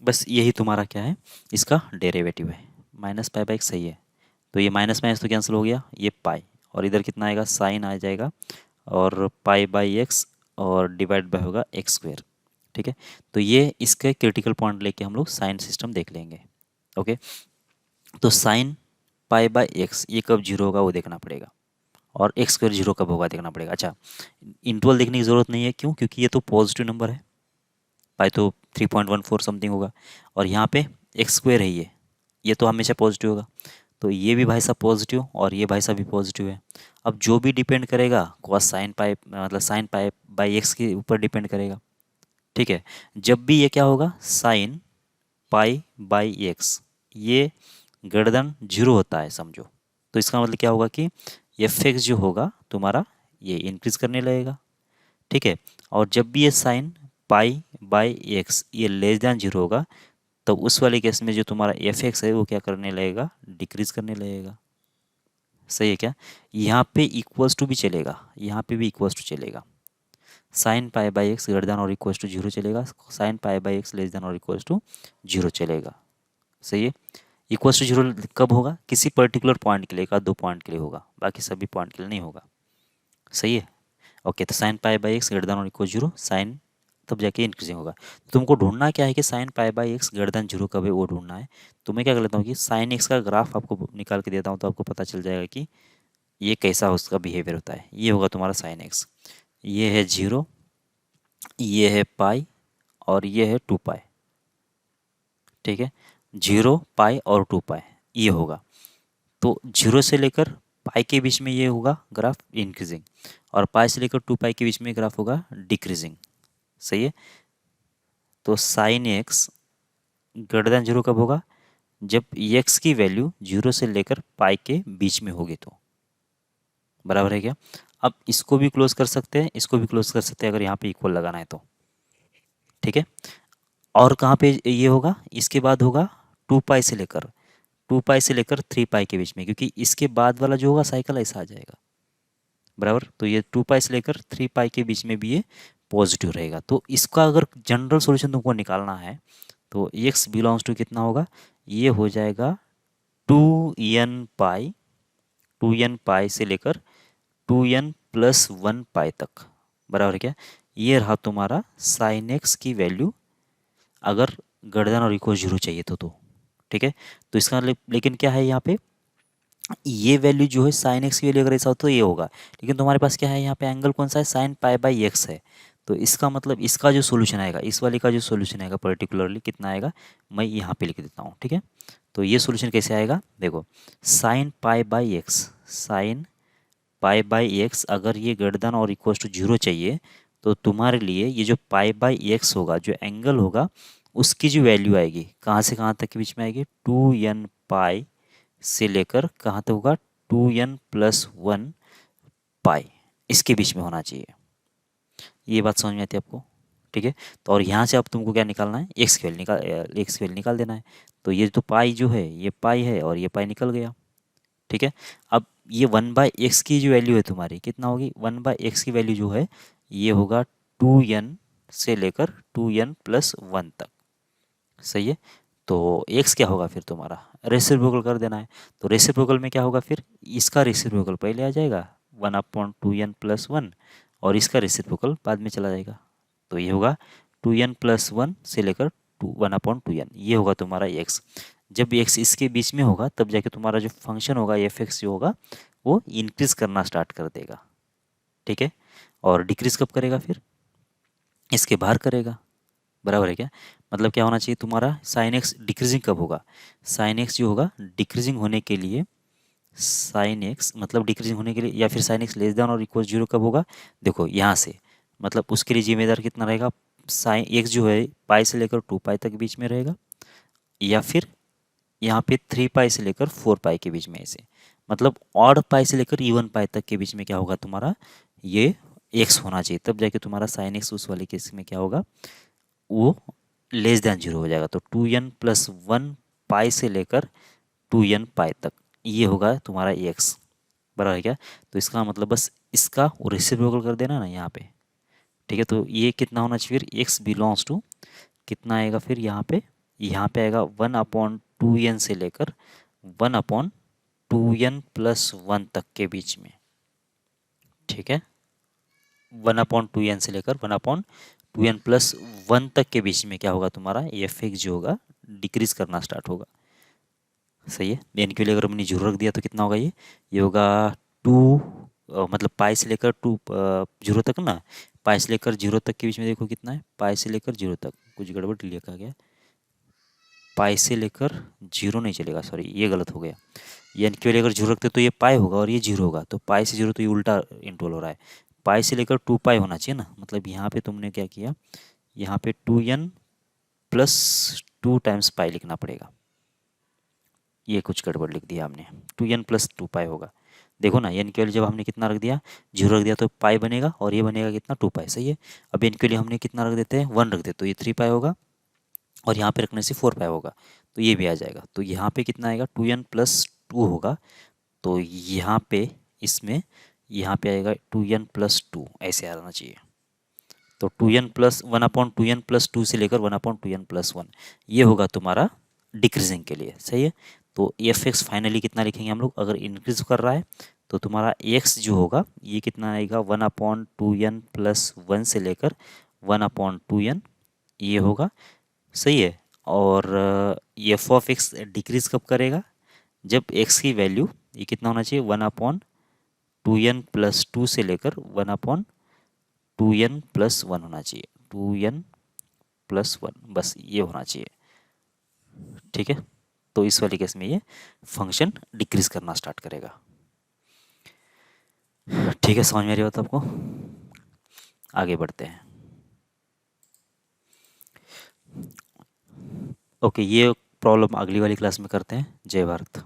बस यही तुम्हारा क्या है, इसका डेरिवेटिव है। माइनस पाई बाई एक्स सही है, तो ये माइनस माइनस तो कैंसिल हो गया, ये पाई, और इधर कितना आएगा, साइन आ जाएगा, और पाई बाई एक्स और डिवाइड बाय होगा एक्स स्क्वेयर। ठीक है। तो ये इसके क्रिटिकल पॉइंट लेके हम लोग साइन सिस्टम देख लेंगे। ओके। तो साइन पाई बाई एक्स ये कब जीरो होगा वो देखना पड़ेगा, और एक्स स्क्वेयर जीरो कब होगा देखना पड़ेगा। अच्छा, इंटरवल देखने की ज़रूरत नहीं है, क्यों, क्योंकि ये तो पॉजिटिव नंबर है, पाई तो 3.14 समथिंग होगा, और यहाँ पे एक्स स्क्वेयर है, ये तो हमेशा पॉजिटिव होगा। तो ये भी भाई साहब पॉजिटिव और ये भाई साहब भी पॉजिटिव है। अब जो भी डिपेंड करेगा कॉस साइन पाई, मतलब साइन पाई बाई एक्स के ऊपर डिपेंड करेगा। ठीक है। जब भी ये क्या होगा, साइन पाई बाई एक्स ये गर्दन जीरो होता है समझो, तो इसका मतलब क्या होगा कि एफ एक्स जो होगा तुम्हारा ये इंक्रीज करने लगेगा। ठीक है। और जब भी ये साइन पाई बाई एक्स ये लेस दैन जीरो होगा, तो उस वाले केस में जो तुम्हारा एफ एक्स है वो क्या करने लगेगा, डिक्रीज करने लगेगा। सही है क्या? यहाँ पे इक्वल्स टू भी चलेगा, यहाँ पे भी इक्वल्स टू चलेगा। Sine pi by x greater than और इक्वल्स टू जीरो चलेगा, sine pi by x less than और इक्वल्स टू जीरो चलेगा। सही है। इक्वल्स टू जीरो कब होगा, किसी पर्टिकुलर पॉइंट के लिए, एक दो पॉइंट के लिए होगा, बाकी सभी पॉइंट के लिए नहीं होगा। सही है। ओके, तो sine pi by x greater than और इक्वल जीरो, साइन तब जाके इंक्रीजिंग होगा। तो तुमको ढूंढना क्या है कि sine pi by x greater than zero कब है वो ढूंढना है। तो मैं क्या कर लेता हूँ कि साइन एक्स का ग्राफ आपको निकाल के देता हूँ, तो आपको पता चल जाएगा कि ये कैसा उसका बिहेवियर होता है। ये होगा तुम्हारा साइन एक्स, ये है जीरो, ये है पाई और ये है टू पाई। ठीक है, जीरो पाई और टू पाई ये होगा। तो जीरो से लेकर पाई के बीच में ये होगा ग्राफ इंक्रीजिंग, और पाई से लेकर टू पाई के बीच में ग्राफ होगा डिक्रीजिंग। सही है। तो sine x greater than zero कब होगा? जब एक्स की वैल्यू जीरो से लेकर पाई के बीच में होगी तो। बराबर है क्या? अब इसको भी क्लोज कर सकते हैं, इसको भी क्लोज कर सकते हैं अगर यहाँ पे इक्वल लगाना है तो। ठीक है, और कहाँ पे ये होगा? इसके बाद होगा टू पाई से लेकर थ्री पाई के बीच में, क्योंकि इसके बाद वाला जो होगा साइकिल ऐसा आ जाएगा। बराबर, तो ये टू पाई से लेकर थ्री पाई के बीच में भी ये पॉजिटिव रहेगा। तो इसका अगर जनरल सॉल्यूशन तुमको निकालना है तो एक्स बिलोंग्स टू कितना होगा? ये हो जाएगा टू एन पाई से लेकर two N plus one pi तक। बराबर है क्या? ये रहा तुम्हारा साइन एक्स की वैल्यू अगर ग्रेटर देन और इक्वल जीरो चाहिए तो। ठीक है, तो इसका लेकिन क्या है यहाँ पे, ये वैल्यू जो है साइन एक्स की वैल्यू अगर ऐसा हो तो ये होगा, लेकिन तुम्हारे पास क्या है यहाँ पे एंगल कौन सा है? साइन पाई बाई एक्स है। तो इसका मतलब इसका जो सोल्यूशन आएगा, इस वाले का जो सोल्यूशन आएगा पर्टिकुलरली कितना आएगा, मैं यहाँ पे लिख देता हूँ। ठीक है, तो ये सोल्यूशन कैसे आएगा देखो, sine pi by x, sine pi by x अगर ये ग्रेटर देन और इक्वल टू जीरो चाहिए तो तुम्हारे लिए ये जो पाई बाई एक्स होगा, जो एंगल होगा, उसकी जो वैल्यू आएगी कहाँ से कहाँ तक के बीच में आएगी? टू एन पाई से लेकर कहाँ तक होगा? Two N plus one pi, इसके बीच में होना चाहिए। ये बात समझ में आती है आपको? ठीक है, तो और यहाँ से अब तुमको क्या निकालना है? एक्स की वैल्यू निकाल देना है। तो ये तो पाई जो है ये पाई है और ये पाई निकल गया। ठीक है, अब ये वन बाय एक्स की जो वैल्यू है तुम्हारी कितना होगी? वन बाय एक्स की वैल्यू जो है ये होगा टू एन से लेकर टू एन प्लस वन तक। सही है, तो एक्स क्या होगा फिर तुम्हारा? रेसिप्रोकल कर देना है। तो रेसिप्रोकल में क्या होगा फिर? इसका रेसिप्रोकल पहले आ जाएगा one upon two N plus one, और इसका रेसिप्रोकल बाद में चला जाएगा। तो ये होगा टू एन प्लस वन से लेकर to one upon two N, ये होगा तुम्हारा एक्स। जब एक्स इसके बीच में होगा तब जाके तुम्हारा जो फंक्शन होगा एफ एक्स जो होगा वो इंक्रीज करना स्टार्ट कर देगा। ठीक है, और डिक्रीज कब करेगा फिर? इसके बाहर करेगा। बराबर है क्या? मतलब क्या होना चाहिए तुम्हारा? साइन एक्स डिक्रीजिंग कब होगा? साइन एक्स जो होगा डिक्रीजिंग होने के लिए, साइन एक्स मतलब डिक्रीजिंग होने के लिए, या फिर साइन एक्स लेस देन और इक्वल जीरो कब होगा? देखो यहाँ से, मतलब उसके लिए जिम्मेदार कितना रहेगा? साइन एक्स जो है पाई से लेकर टू पाई तक बीच में रहेगा, या फिर यहाँ पे थ्री पाई से लेकर फोर पाई के बीच में, ऐसे मतलब ऑड पाई से लेकर इवन पाई तक के बीच में क्या होगा तुम्हारा? ये एक्स होना चाहिए, तब जाके तुम्हारा साइन एक्स उस वाले केस में क्या होगा? वो लेस देन जीरो हो जाएगा। तो two N plus one pi से लेकर टू एन पाई तक ये होगा तुम्हारा एक्स। बराबर है क्या? तो इसका मतलब बस इसका रेसिप्रोकल कर देना ना यहाँ पे। ठीक है, तो ये कितना होना चाहिए फिर? एक्स बिलोंग्स टू कितना आएगा फिर यहाँ पे आएगा वन अपॉन टू एन से लेकर one upon two N plus one तक के बीच में। ठीक है, वन अपॉन टू एन से लेकर one upon two N plus one तक के बीच में क्या होगा तुम्हारा? एफ एक्स जो होगा डिक्रीज करना स्टार्ट होगा। सही है, एन के लिए अगर हमने जीरो रख दिया तो कितना होगा? ये होगा टू, मतलब पाई से लेकर टू जीरो तक ना, पाई से लेकर जीरो तक के बीच में देखो कितना है? पाई से लेकर जीरो तक, कुछ गड़बड़ लिखा गया, पाई से लेकर जीरो नहीं चलेगा, सॉरी ये गलत हो गया। एन के लिए अगर जीरो रखते तो ये पाई होगा और ये जीरो होगा, तो पाई से जीरो तो ये उल्टा इंटोल हो रहा है। पाई से लेकर टू पाई होना चाहिए ना, मतलब यहाँ पे तुमने क्या किया, यहाँ पे two N plus two times pi लिखना पड़ेगा, ये कुछ गड़बड़ लिख दिया हमने। Two N plus two pi होगा। देखो ना, एन के लिए जब हमने कितना रख दिया? जीरो रख दिया तो पाई बनेगा, और ये बनेगा कितना? टू पाई। सही है, अब एन के लिए हमने कितना रख देते हैं? वन रख देते तो ये थ्री पाई होगा, और यहाँ पे रखने से फोर पाई होगा, तो ये भी आ जाएगा। तो यहाँ पे कितना आएगा? टू एन प्लस टू होगा, तो यहाँ पे इसमें यहाँ पे आएगा टू एन प्लस टू, ऐसे आना चाहिए। तो two N plus one upon two N plus two से लेकर one upon two N plus one, ये होगा तुम्हारा डिक्रीजिंग के लिए। सही है, तो एफ एक्स फाइनली कितना लिखेंगे हम लोग? अगर इंक्रीज कर रहा है तो तुम्हारा एक्स जो होगा ये कितना आएगा? One upon two N plus one से लेकर 1/2n ये होगा, सही है। और एफ ऑफ एक्स डिक्रीज कब करेगा, जब एक्स की वैल्यू ये कितना होना चाहिए, 1/2n+2 से लेकर 1/2n+1 होना चाहिए, 2n+1 बस ये होना चाहिए, ठीक है। तो इस वाले केस में ये फंक्शन डिक्रीज करना स्टार्ट करेगा। ठीक है, समझ में आ रही बात आपको? आगे बढ़ते हैं। ओके, ये प्रॉब्लम अगली वाली क्लास में करते हैं। जय भारत।